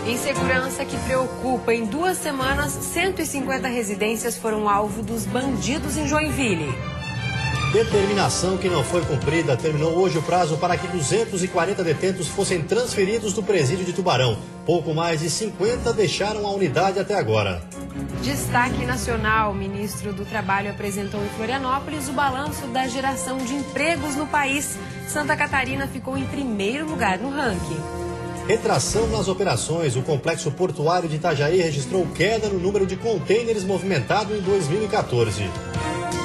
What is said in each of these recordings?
Insegurança que preocupa. Em 2 semanas, 150 residências foram alvo dos bandidos em Joinville. Determinação que não foi cumprida. Terminou hoje o prazo para que 240 detentos fossem transferidos do presídio de Tubarão. Pouco mais de 50 deixaram a unidade até agora. Destaque nacional. O ministro do Trabalho apresentou em Florianópolis o balanço da geração de empregos no país. Santa Catarina ficou em primeiro lugar no ranking. Retração nas operações. O complexo portuário de Itajaí registrou queda no número de contêineres movimentado em 2014.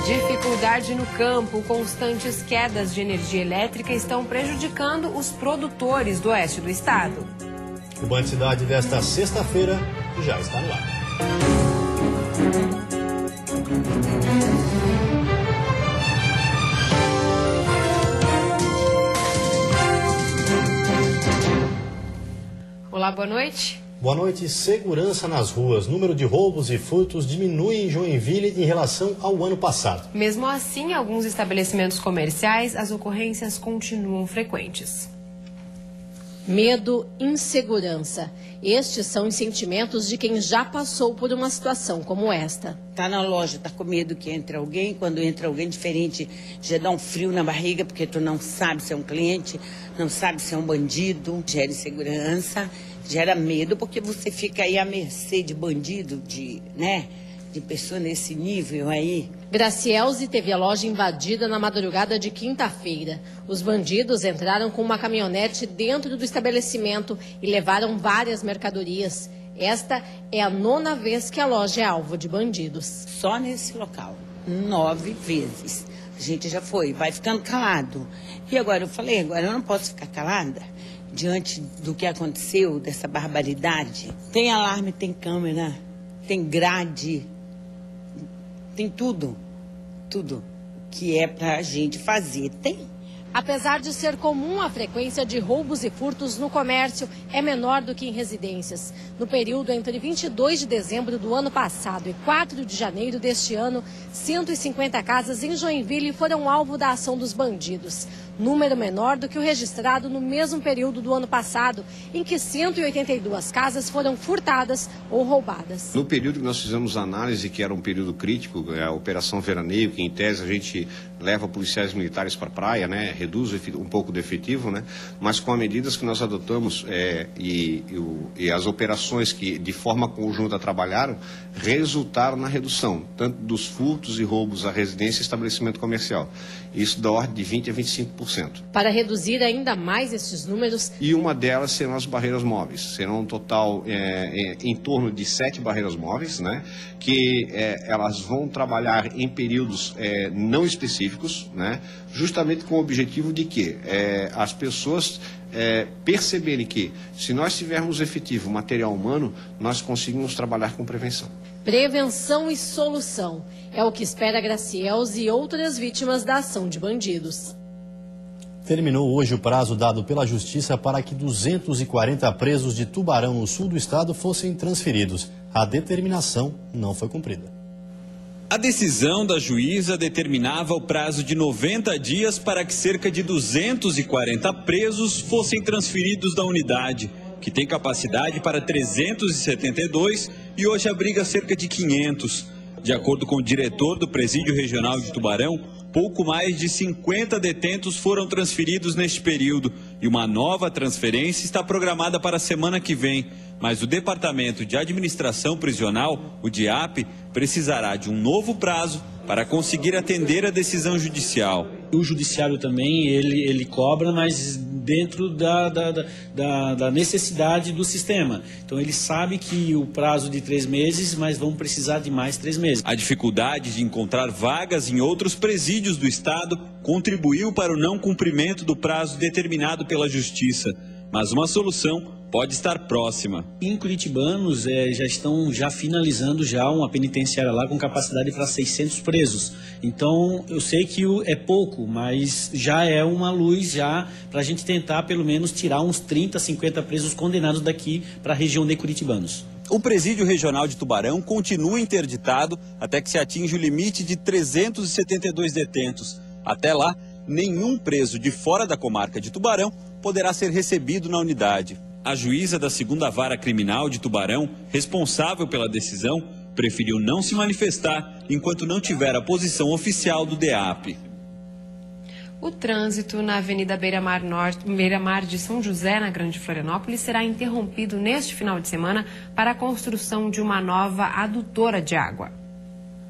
Dificuldade no campo. Constantes quedas de energia elétrica estão prejudicando os produtores do oeste do estado. O Band Cidade desta sexta-feira já está no ar. Olá, boa noite. Boa noite. Segurança nas ruas. Número de roubos e furtos diminui em Joinville em relação ao ano passado. Mesmo assim, em alguns estabelecimentos comerciais, as ocorrências continuam frequentes. Medo, insegurança. Estes são os sentimentos de quem já passou por uma situação como esta. Tá na loja, tá com medo que entre alguém. Quando entra alguém diferente, já dá um frio na barriga, porque tu não sabe se é um cliente, não sabe se é um bandido. Gera insegurança, gera medo, porque você fica aí à mercê de bandido, de pessoa nesse nível aí. Gracielze teve a loja invadida na madrugada de quinta-feira. Os bandidos entraram com uma caminhonete dentro do estabelecimento e levaram várias mercadorias. Esta é a 9ª vez que a loja é alvo de bandidos. Só nesse local, 9 vezes. A gente já foi, vai ficando calado. E agora eu falei, agora eu não posso ficar calada diante do que aconteceu, dessa barbaridade. Tem alarme, tem câmera, tem grade. Tem tudo que é pra gente fazer, tem. Apesar de ser comum, a frequência de roubos e furtos no comércio é menor do que em residências. No período entre 22 de dezembro do ano passado e 4 de janeiro deste ano, 150 casas em Joinville foram alvo da ação dos bandidos. Número menor do que o registrado no mesmo período do ano passado, em que 182 casas foram furtadas ou roubadas. No período que nós fizemos análise, que era um período crítico, a Operação Veraneio, que em tese a gente leva policiais militares para a praia, né, reduz um pouco do efetivo, né, mas com as medidas que nós adotamos e as operações que de forma conjunta trabalharam, resultaram na redução, tanto dos furtos e roubos à residência e estabelecimento comercial. Isso da ordem de 20% a 25%. Para reduzir ainda mais esses números... E uma delas serão as barreiras móveis. Serão um total em torno de 7 barreiras móveis, né, que elas vão trabalhar em períodos não específicos, né, justamente com o objetivo de que as pessoas perceberem que, se nós tivermos efetivo material humano, nós conseguimos trabalhar com prevenção. Prevenção e solução é o que espera Gracielze e outras vítimas da ação de bandidos. Terminou hoje o prazo dado pela Justiça para que 240 presos de Tubarão, no sul do estado, fossem transferidos. A determinação não foi cumprida. A decisão da juíza determinava o prazo de 90 dias para que cerca de 240 presos fossem transferidos da unidade, que tem capacidade para 372 e hoje abriga cerca de 500. De acordo com o diretor do Presídio Regional de Tubarão, pouco mais de 50 detentos foram transferidos neste período e uma nova transferência está programada para a semana que vem. Mas o Departamento de Administração Prisional, o DIAP, precisará de um novo prazo para conseguir atender a decisão judicial. O judiciário também, ele cobra, mas dentro da necessidade do sistema. Então ele sabe que o prazo de 3 meses, mas vão precisar de mais 3 meses. A dificuldade de encontrar vagas em outros presídios do estado contribuiu para o não cumprimento do prazo determinado pela Justiça. Mas uma solução pode estar próxima. Em Curitibanos já estão finalizando uma penitenciária lá com capacidade para 600 presos. Então eu sei que é pouco, mas já é uma luz para a gente tentar pelo menos tirar uns 30, 50 presos condenados daqui para a região de Curitibanos. O Presídio Regional de Tubarão continua interditado até que se atinja o limite de 372 detentos. Até lá, nenhum preso de fora da comarca de Tubarão poderá ser recebido na unidade. A juíza da 2ª Vara Criminal de Tubarão, responsável pela decisão, preferiu não se manifestar enquanto não tiver a posição oficial do DEAP. O trânsito na Avenida Beira-Mar de São José, na Grande Florianópolis, será interrompido neste final de semana para a construção de uma nova adutora de água.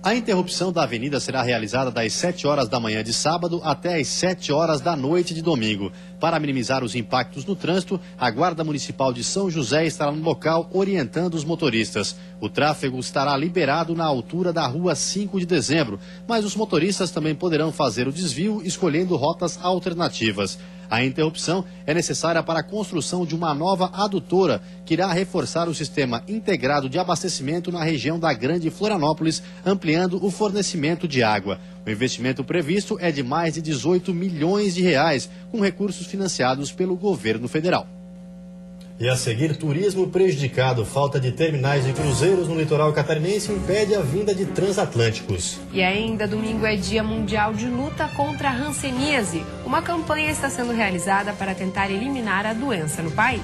A interrupção da avenida será realizada das 7 horas da manhã de sábado até as 7 horas da noite de domingo. Para minimizar os impactos no trânsito, a Guarda Municipal de São José estará no local orientando os motoristas. O tráfego estará liberado na altura da Rua 5 de Dezembro, mas os motoristas também poderão fazer o desvio escolhendo rotas alternativas. A interrupção é necessária para a construção de uma nova adutora que irá reforçar o sistema integrado de abastecimento na região da Grande Florianópolis, ampliando o fornecimento de água. O investimento previsto é de mais de 18 milhões de reais, com recursos financiados pelo governo federal. E a seguir, turismo prejudicado. Falta de terminais de cruzeiros no litoral catarinense impede a vinda de transatlânticos. E ainda, domingo é Dia Mundial de Luta contra a Hanseníase. Uma campanha está sendo realizada para tentar eliminar a doença no país.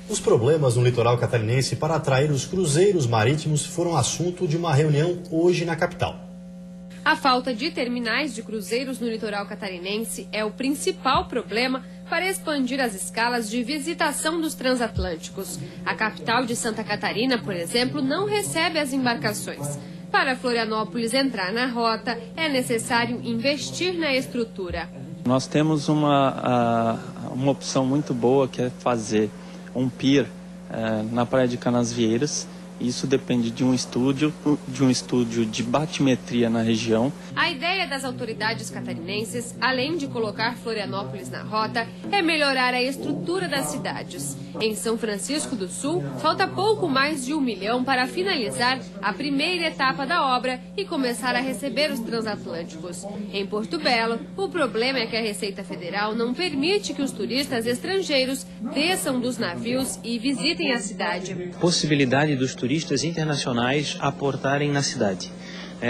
Os problemas no litoral catarinense para atrair os cruzeiros marítimos foram assunto de uma reunião hoje na capital. A falta de terminais de cruzeiros no litoral catarinense é o principal problema para expandir as escalas de visitação dos transatlânticos. A capital de Santa Catarina, por exemplo, não recebe as embarcações. Para Florianópolis entrar na rota, é necessário investir na estrutura. Nós temos uma opção muito boa, que é fazer um pier na Praia de Canasvieiras. Isso depende de um estúdio de batimetria na região. A ideia das autoridades catarinenses, além de colocar Florianópolis na rota, é melhorar a estrutura das cidades. Em São Francisco do Sul, falta pouco mais de 1 milhão para finalizar a primeira etapa da obra e começar a receber os transatlânticos. Em Porto Belo, o problema é que a Receita Federal não permite que os turistas estrangeiros desçam dos navios e visitem a cidade. Possibilidade dos turistas internacionais aportarem na cidade,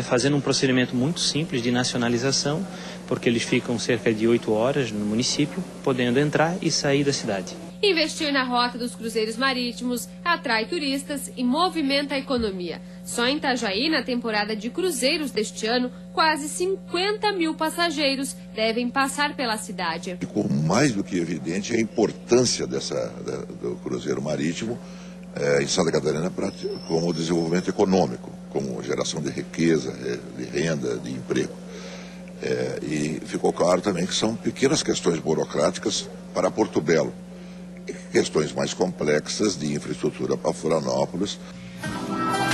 fazendo um procedimento muito simples de nacionalização, porque eles ficam cerca de 8 horas no município, podendo entrar e sair da cidade. Investir na rota dos cruzeiros marítimos atrai turistas e movimenta a economia. Só em Itajaí, na temporada de cruzeiros deste ano, quase 50 mil passageiros devem passar pela cidade. Ficou mais do que evidente a importância do cruzeiro marítimo em Santa Catarina como desenvolvimento econômico, como geração de riqueza, de renda, de emprego. E ficou claro também que são pequenas questões burocráticas para Porto Belo, questões mais complexas de infraestrutura para Florianópolis.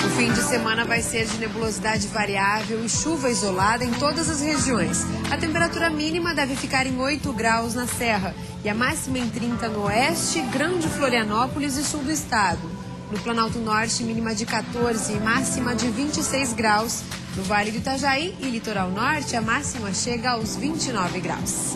O fim de semana vai ser de nebulosidade variável e chuva isolada em todas as regiões. A temperatura mínima deve ficar em 8 graus na Serra e a máxima em 30 no oeste, Grande Florianópolis e sul do estado. No Planalto Norte, mínima de 14 e máxima de 26 graus. No Vale do Itajaí e Litoral Norte, a máxima chega aos 29 graus.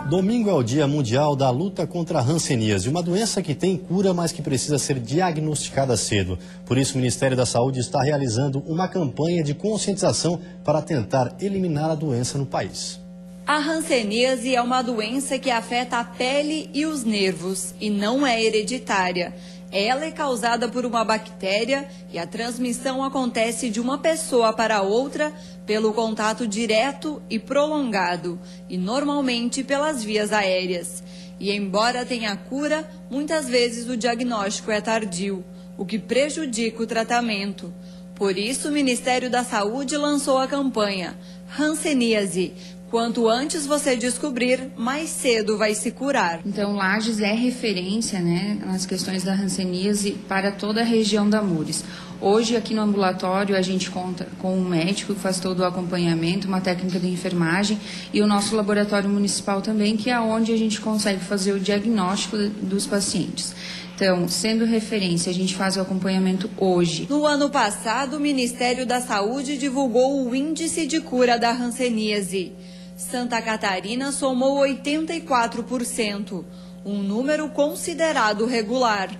Domingo é o Dia Mundial da Luta contra a Hanseníase, uma doença que tem cura, mas que precisa ser diagnosticada cedo. Por isso, o Ministério da Saúde está realizando uma campanha de conscientização para tentar eliminar a doença no país. A hanseníase é uma doença que afeta a pele e os nervos e não é hereditária. Ela é causada por uma bactéria e a transmissão acontece de uma pessoa para outra pelo contato direto e prolongado e normalmente pelas vias aéreas. E embora tenha cura, muitas vezes o diagnóstico é tardio, o que prejudica o tratamento. Por isso, o Ministério da Saúde lançou a campanha Hanseníase. Quanto antes você descobrir, mais cedo vai se curar. Então, Lages é referência, nas questões da hanseníase para toda a região da Mures. Hoje, aqui no ambulatório, a gente conta com um médico que faz todo o acompanhamento, uma técnica de enfermagem e o nosso laboratório municipal também, que é onde a gente consegue fazer o diagnóstico dos pacientes. Então, sendo referência, a gente faz o acompanhamento hoje. No ano passado, o Ministério da Saúde divulgou o Índice de Cura da Hanseníase. Santa Catarina somou 84%, um número considerado regular.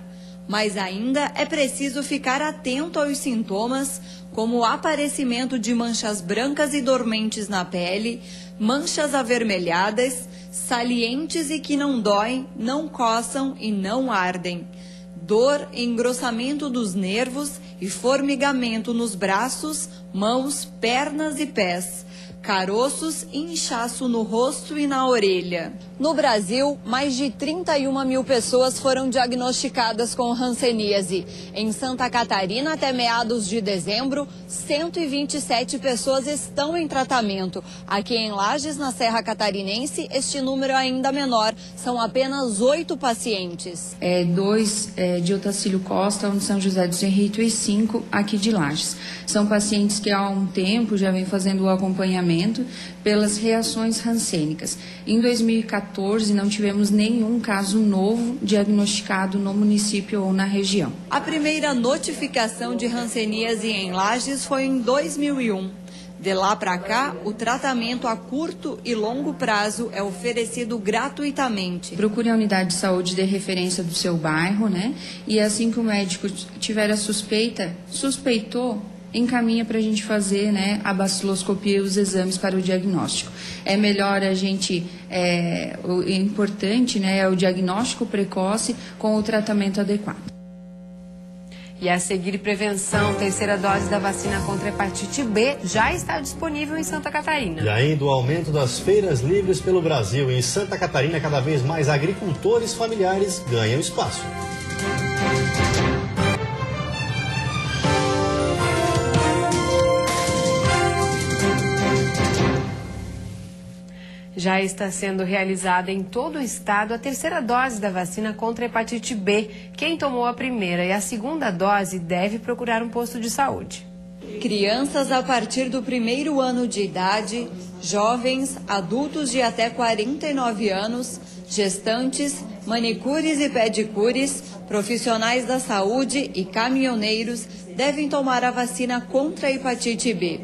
Mas ainda é preciso ficar atento aos sintomas, como o aparecimento de manchas brancas e dormentes na pele, manchas avermelhadas, salientes e que não doem, não coçam e não ardem, dor e engrossamento dos nervos e formigamento nos braços, mãos, pernas e pés, caroços e inchaço no rosto e na orelha. No Brasil, mais de 31 mil pessoas foram diagnosticadas com hanseníase. Em Santa Catarina, até meados de dezembro, 127 pessoas estão em tratamento. Aqui em Lages, na Serra Catarinense, este número é ainda menor. São apenas 8 pacientes. 2 de Otacílio Costa, um de São José do Cerrito, e 5 aqui de Lages. São pacientes que há um tempo já vêm fazendo o acompanhamento pelas reações hansênicas. Em 2014, não tivemos nenhum caso novo diagnosticado no município ou na região. A primeira notificação de hanseníase em Lages foi em 2001. De lá para cá, o tratamento a curto e longo prazo é oferecido gratuitamente. Procure a unidade de saúde de referência do seu bairro, né? E assim que o médico tiver a suspeitou, encaminha para a gente fazer, né, a baciloscopia e os exames para o diagnóstico. É melhor a gente, o importante, né, é o diagnóstico precoce com o tratamento adequado. E a seguir, prevenção, terceira dose da vacina contra a hepatite B já está disponível em Santa Catarina. E ainda o aumento das feiras livres pelo Brasil. Em Santa Catarina, cada vez mais agricultores familiares ganham espaço. Já está sendo realizada em todo o estado a terceira dose da vacina contra a hepatite B. Quem tomou a primeira e a segunda dose deve procurar um posto de saúde. Crianças a partir do 1º ano de idade, jovens, adultos de até 49 anos, gestantes, manicures e pedicures, profissionais da saúde e caminhoneiros devem tomar a vacina contra a hepatite B.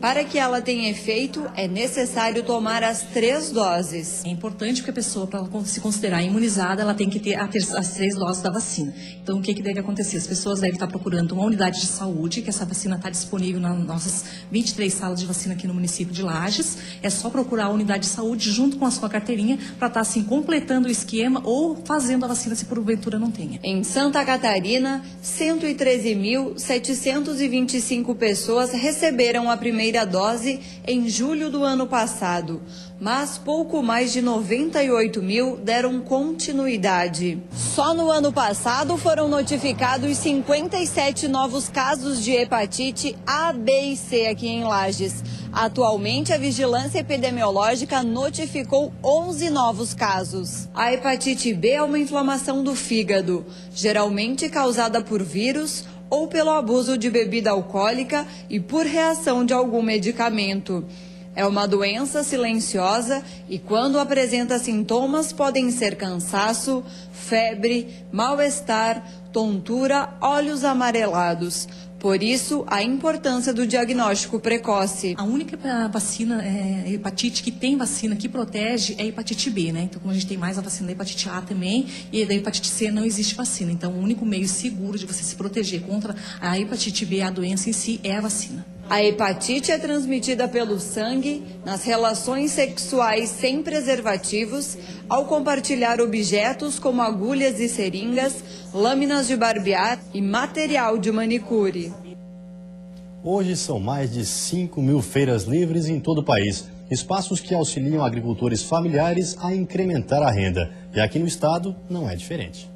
Para que ela tenha efeito, é necessário tomar as 3 doses. É importante porque a pessoa, para se considerar imunizada, ela tem que ter as 3 doses da vacina. Então, o que deve acontecer? As pessoas devem estar procurando uma unidade de saúde, que essa vacina está disponível nas nossas 23 salas de vacina aqui no município de Lages. É só procurar a unidade de saúde junto com a sua carteirinha para estar, assim, completando o esquema ou fazendo a vacina se porventura não tenha. Em Santa Catarina, 113.725 pessoas receberam a primeira dose em julho do ano passado, mas pouco mais de 98 mil deram continuidade. Só no ano passado foram notificados 57 novos casos de hepatite A, B e C aqui em Lages. Atualmente, a Vigilância Epidemiológica notificou 11 novos casos. A hepatite B é uma inflamação do fígado, geralmente causada por vírus ou pelo abuso de bebida alcoólica e por reação de algum medicamento. É uma doença silenciosa e, quando apresenta sintomas, podem ser cansaço, febre, mal-estar, tontura, olhos amarelados. Por isso, a importância do diagnóstico precoce. A única vacina hepatite que tem vacina que protege é a hepatite B, né? Então, como a gente tem mais a vacina da hepatite A também, e da hepatite C não existe vacina. Então, o único meio seguro de você se proteger contra a hepatite B, a doença em si, é a vacina. A hepatite é transmitida pelo sangue, nas relações sexuais sem preservativos, ao compartilhar objetos como agulhas e seringas, lâminas de barbear e material de manicure. Hoje são mais de 5 mil feiras livres em todo o país. Espaços que auxiliam agricultores familiares a incrementar a renda. E aqui no estado não é diferente.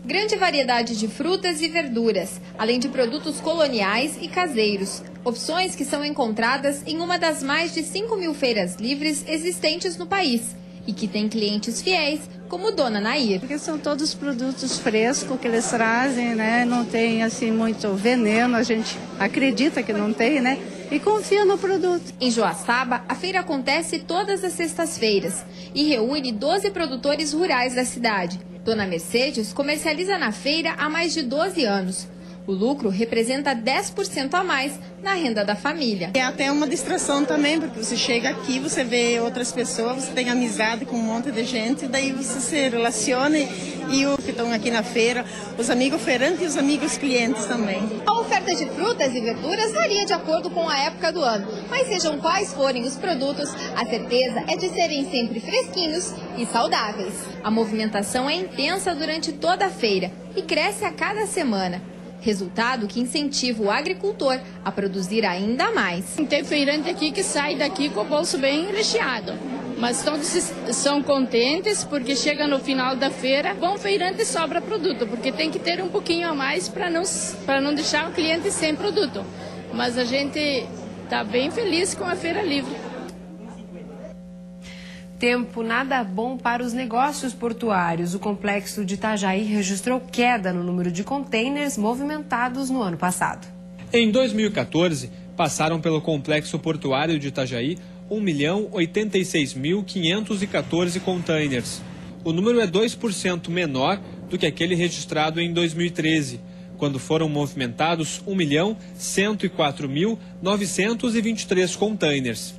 Grande variedade de frutas e verduras, além de produtos coloniais e caseiros. Opções que são encontradas em uma das mais de 5 mil feiras livres existentes no país e que tem clientes fiéis, como Dona Nair. Porque são todos produtos frescos que eles trazem, né? Não tem assim muito veneno, a gente acredita que não tem, né? E confia no produto. Em Joaçaba, a feira acontece todas as sextas-feiras e reúne 12 produtores rurais da cidade. Dona Mercedes comercializa na feira há mais de 12 anos. O lucro representa 10% a mais na renda da família. É até uma distração também, porque você chega aqui, você vê outras pessoas, você tem amizade com um monte de gente, daí você se relaciona e os que estão aqui na feira, os amigos feirantes e os amigos clientes também. A oferta de frutas e verduras varia de acordo com a época do ano, mas sejam quais forem os produtos, a certeza é de serem sempre fresquinhos e saudáveis. A movimentação é intensa durante toda a feira e cresce a cada semana. Resultado que incentiva o agricultor a produzir ainda mais. Tem feirante aqui que sai daqui com o bolso bem recheado, mas todos são contentes porque chega no final da feira, bom feirante sobra produto, porque tem que ter um pouquinho a mais para não deixar o cliente sem produto. Mas a gente está bem feliz com a Feira Livre. Tempo nada bom para os negócios portuários. O complexo de Itajaí registrou queda no número de contêineres movimentados no ano passado. Em 2014, passaram pelo complexo portuário de Itajaí 1.086.514 contêineres. O número é 2% menor do que aquele registrado em 2013, quando foram movimentados 1.104.923 contêineres.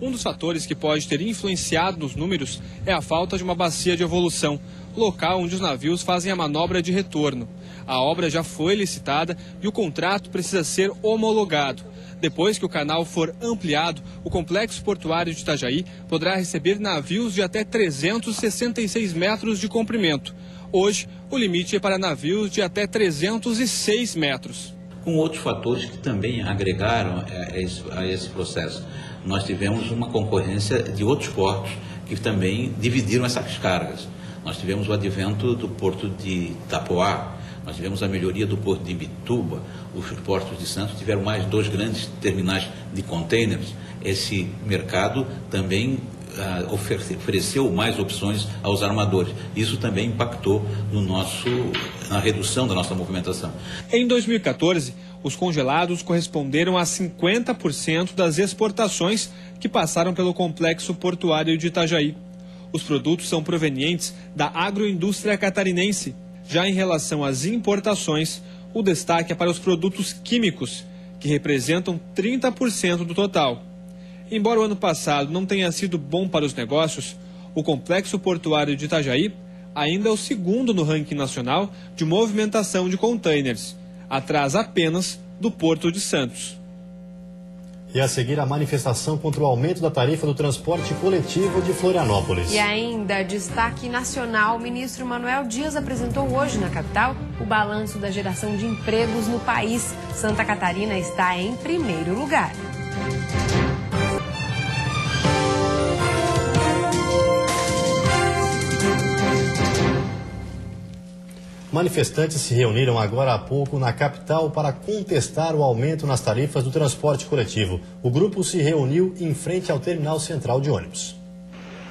Um dos fatores que pode ter influenciado nos números é a falta de uma bacia de evolução, local onde os navios fazem a manobra de retorno. A obra já foi licitada e o contrato precisa ser homologado. Depois que o canal for ampliado, o complexo portuário de Itajaí poderá receber navios de até 366 metros de comprimento. Hoje, o limite é para navios de até 306 metros. Com outros fatores que também agregaram a esse processo. Nós tivemos uma concorrência de outros portos que também dividiram essas cargas. Nós tivemos o advento do porto de Itapoá, nós tivemos a melhoria do porto de Imbituba, os portos de Santos tiveram mais 2 grandes terminais de contêineres. Esse mercado também ofereceu mais opções aos armadores. Isso também impactou na redução da nossa movimentação. Em 2014, os congelados corresponderam a 50% das exportações que passaram pelo complexo portuário de Itajaí. Os produtos são provenientes da agroindústria catarinense. Já em relação às importações, o destaque é para os produtos químicos, que representam 30% do total. Embora o ano passado não tenha sido bom para os negócios, o complexo portuário de Itajaí ainda é o segundo no ranking nacional de movimentação de contêineres, atrás apenas do Porto de Santos. E a seguir, a manifestação contra o aumento da tarifa do transporte coletivo de Florianópolis. E ainda, destaque nacional, o ministro Manuel Dias apresentou hoje na capital o balanço da geração de empregos no país. Santa Catarina está em primeiro lugar. Manifestantes se reuniram agora há pouco na capital para contestar o aumento nas tarifas do transporte coletivo. O grupo se reuniu em frente ao terminal central de ônibus.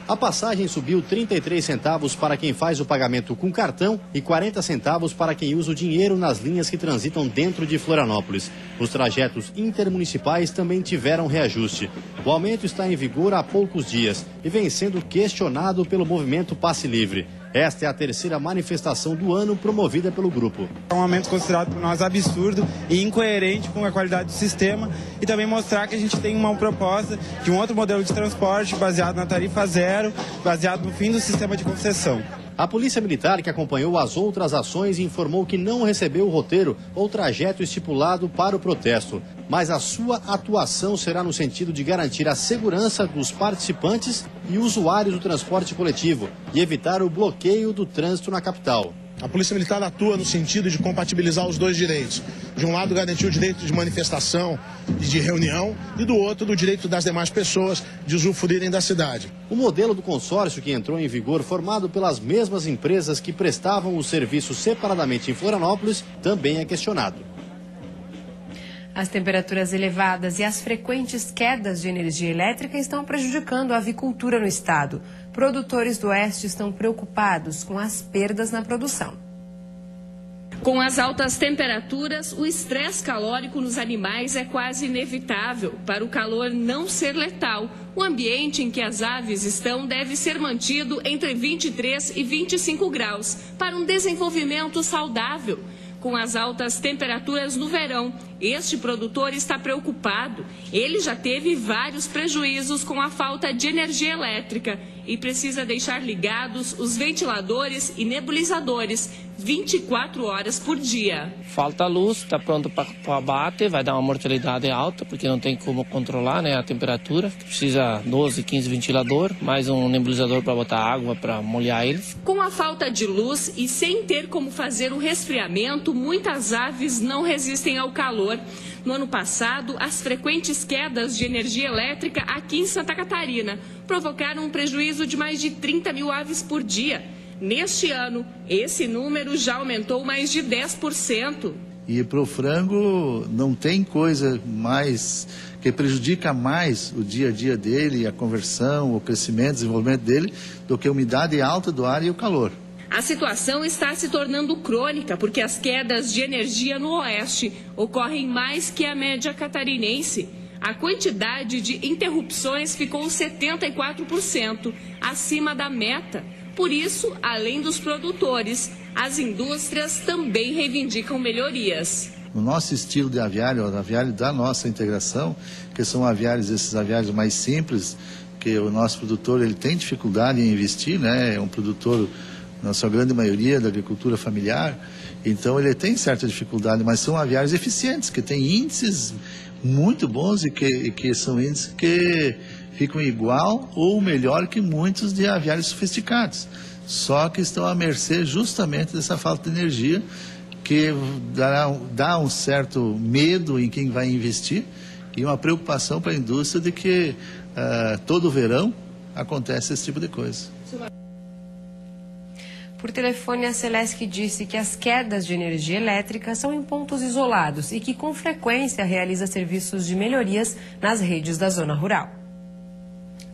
A passagem subiu 33 centavos para quem faz o pagamento com cartão e 40 centavos para quem usa o dinheiro nas linhas que transitam dentro de Florianópolis. Os trajetos intermunicipais também tiveram reajuste. O aumento está em vigor há poucos dias e vem sendo questionado pelo movimento Passe Livre. Esta é a terceira manifestação do ano promovida pelo grupo. É um aumento considerado por nós absurdo e incoerente com a qualidade do sistema e também mostrar que a gente tem uma proposta de um outro modelo de transporte baseado na tarifa zero, baseado no fim do sistema de concessão. A Polícia Militar, que acompanhou as outras ações, informou que não recebeu o roteiro ou trajeto estipulado para o protesto, mas a sua atuação será no sentido de garantir a segurança dos participantes e usuários do transporte coletivo e evitar o bloqueio do trânsito na capital. A Polícia Militar atua no sentido de compatibilizar os dois direitos. De um lado, garantir o direito de manifestação e de reunião, e do outro, do direito das demais pessoas de usufruírem da cidade. O modelo do consórcio que entrou em vigor, formado pelas mesmas empresas que prestavam o serviço separadamente em Florianópolis, também é questionado. As temperaturas elevadas e as frequentes quedas de energia elétrica estão prejudicando a avicultura no estado. Produtores do Oeste estão preocupados com as perdas na produção. Com as altas temperaturas, o estresse calórico nos animais é quase inevitável. Para o calor não ser letal, o ambiente em que as aves estão deve ser mantido entre 23 e 25 graus para um desenvolvimento saudável. com as altas temperaturas no verão. Este produtor está preocupado. Ele já teve vários prejuízos com a falta de energia elétrica e precisa deixar ligados os ventiladores e nebulizadores 24 horas por dia. Falta luz, está pronto para abate, vai dar uma mortalidade alta, porque não tem como controlar, né, a temperatura. Precisa 12, 15 ventilador, mais um nebulizador para botar água, para molhar eles. Com a falta de luz e sem ter como fazer o resfriamento, muitas aves não resistem ao calor. No ano passado, as frequentes quedas de energia elétrica aqui em Santa Catarina provocaram um prejuízo de mais de 30 mil aves por dia. Neste ano, esse número já aumentou mais de 10%. E para o frango não tem coisa mais que prejudica mais o dia a dia dele, a conversão, o crescimento, o desenvolvimento dele, do que a umidade alta do ar e o calor. A situação está se tornando crônica porque as quedas de energia no oeste ocorrem mais que a média catarinense. A quantidade de interrupções ficou 74% acima da meta. Por isso, além dos produtores, as indústrias também reivindicam melhorias. No nosso estilo de aviário, o aviário da nossa integração, que são aviários, esses aviários mais simples, que o nosso produtor ele tem dificuldade em investir, né? É um produtor, na sua grande maioria, da agricultura familiar, então ele tem certa dificuldade, mas são aviários eficientes, que têm índices muito bons e que são índices que ficam igual ou melhor que muitos de aviários sofisticados, só que estão à mercê justamente dessa falta de energia, que dá um certo medo em quem vai investir e uma preocupação para a indústria de que todo verão acontece esse tipo de coisa. Por telefone, a Celesc disse que as quedas de energia elétrica são em pontos isolados e que, com frequência, realiza serviços de melhorias nas redes da zona rural.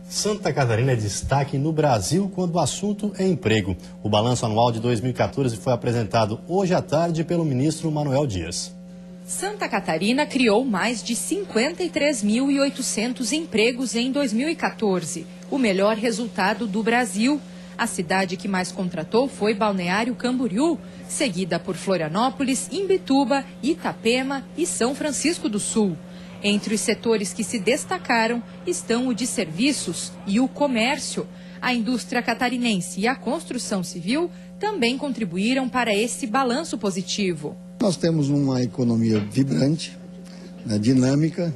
Santa Catarina é destaque no Brasil quando o assunto é emprego. O balanço anual de 2014 foi apresentado hoje à tarde pelo ministro Manuel Dias. Santa Catarina criou mais de 53.800 empregos em 2014, o melhor resultado do Brasil. A cidade que mais contratou foi Balneário Camboriú, seguida por Florianópolis, Imbituba, Itapema e São Francisco do Sul. Entre os setores que se destacaram estão o de serviços e o comércio. A indústria catarinense e a construção civil também contribuíram para esse balanço positivo. Nós temos uma economia vibrante, dinâmica,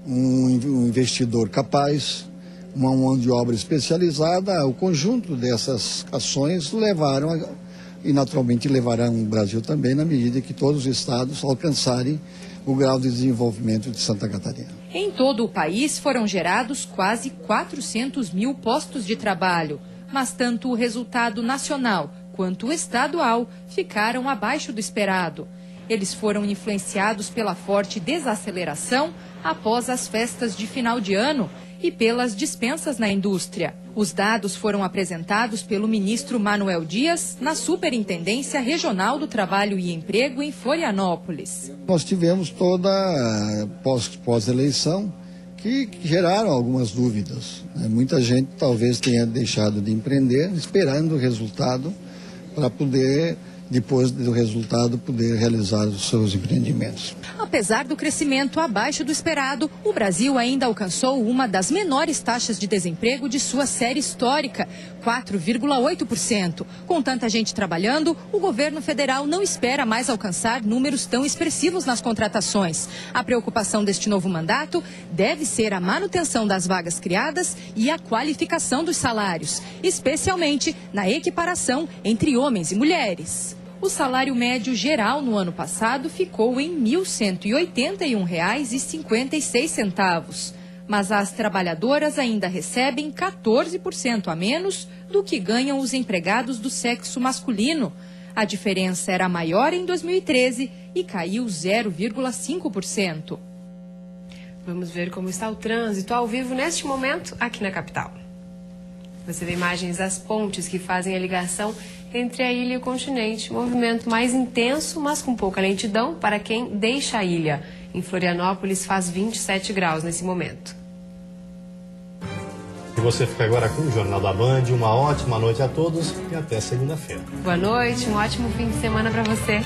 um investidor capaz, uma mão de obra especializada. O conjunto dessas ações levaram, e naturalmente levarão o Brasil também, na medida que todos os estados alcançarem o grau de desenvolvimento de Santa Catarina. Em todo o país foram gerados quase 400 mil postos de trabalho, mas tanto o resultado nacional quanto o estadual ficaram abaixo do esperado. Eles foram influenciados pela forte desaceleração após as festas de final de ano e pelas dispensas na indústria. Os dados foram apresentados pelo ministro Manuel Dias na Superintendência Regional do Trabalho e Emprego em Florianópolis. Nós tivemos toda pós-eleição que geraram algumas dúvidas. Muita gente talvez tenha deixado de empreender esperando o resultado para poder, depois do resultado, poder realizar os seus empreendimentos. Apesar do crescimento abaixo do esperado, o Brasil ainda alcançou uma das menores taxas de desemprego de sua série histórica, 4,8%. Com tanta gente trabalhando, o governo federal não espera mais alcançar números tão expressivos nas contratações. A preocupação deste novo mandato deve ser a manutenção das vagas criadas e a qualificação dos salários, especialmente na equiparação entre homens e mulheres. O salário médio geral no ano passado ficou em R$ 1.181,56, mas as trabalhadoras ainda recebem 14% a menos do que ganham os empregados do sexo masculino. A diferença era maior em 2013 e caiu 0,5%. Vamos ver como está o trânsito ao vivo neste momento aqui na capital. Você vê imagens das pontes que fazem a ligação entre a ilha e o continente. Movimento mais intenso, mas com pouca lentidão para quem deixa a ilha. Em Florianópolis faz 27 graus nesse momento. E você fica agora com o Jornal da Band. Uma ótima noite a todos e até segunda-feira. Boa noite, um ótimo fim de semana para você.